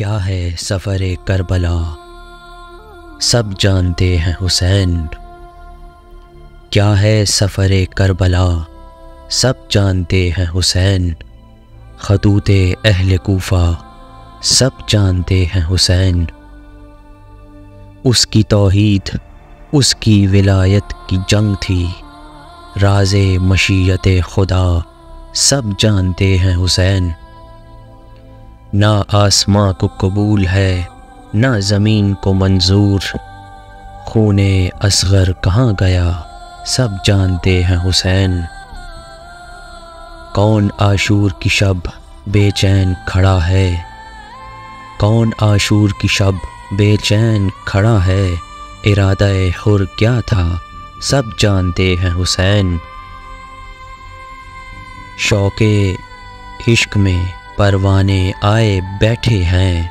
کیا ہے سفر کربلا، سب جانتے ہیں حسین۔ کیا ہے سفر کربلا، سب جانتے ہیں حسین۔ خطوط اہل کوفہ سب جانتے ہیں حسین۔ اس کی توحید، اس کی ولایت کی جنگ تھی، راز مشیت خدا سب جانتے ہیں حسین۔ نہ آسماں کو قبول ہے نہ زمین کو منظور، خون اصغر کہاں گیا سب جانتے ہیں حسین۔ کون عاشور کی شب بے چین کھڑا ہے، کون عاشور کی شب بے چین کھڑا ہے، ارادہ حر کیا تھا سب جانتے ہیں حسین۔ شوق عشق میں پروانے آئے بیٹھے ہیں،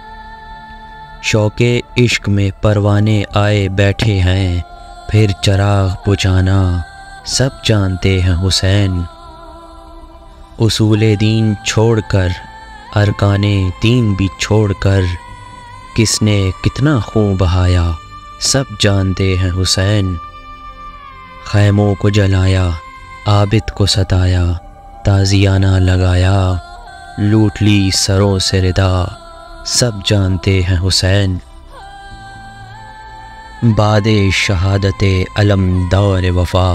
شوق عشق میں پروانے آئے بیٹھے ہیں، پھر چراغ بجھانا سب جانتے ہیں حسین۔ اصول دین چھوڑ کر، ارکان دین بھی چھوڑ کر، کس نے کتنا خون بہایا سب جانتے ہیں حسین۔ خیموں کو جلایا، عابد کو ستایا، تازیانہ لگایا، لوٹ لی سروں سے ردا سب جانتے ہیں حسین۔ بعد شہادت علمدار وفا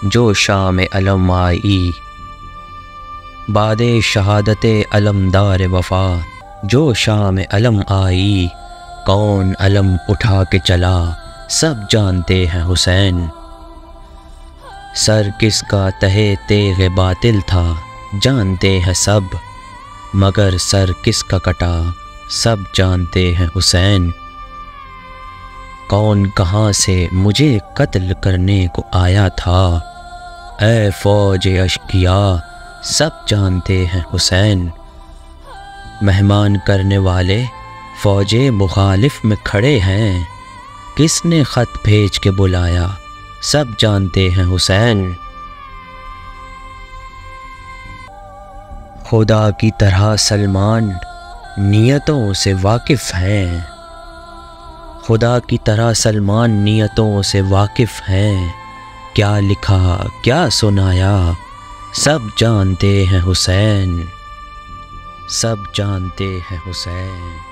جو شام علم آئی، بعد شہادت علمدار وفا جو شام علم آئی، کون علم اٹھا کے چلا سب جانتے ہیں حسین۔ سر کس کا تہے تیغ باطل تھا جانتے ہیں سب، مگر سر کس کا کٹا سب جانتے ہیں حسین۔ کون کہاں سے مجھے قتل کرنے کو آیا تھا، اے فوج اشقیا سب جانتے ہیں حسین۔ مہمان کرنے والے فوج مخالف میں کھڑے ہیں، کس نے خط بھیج کے بلایا سب جانتے ہیں حسین۔ خدا کی طرح سلمان نیتوں سے واقف ہیں، خدا کی طرح سلمان نیتوں سے واقف ہیں، کیا لکھا کیا سنایا سب جانتے ہیں حسین، سب جانتے ہیں حسین۔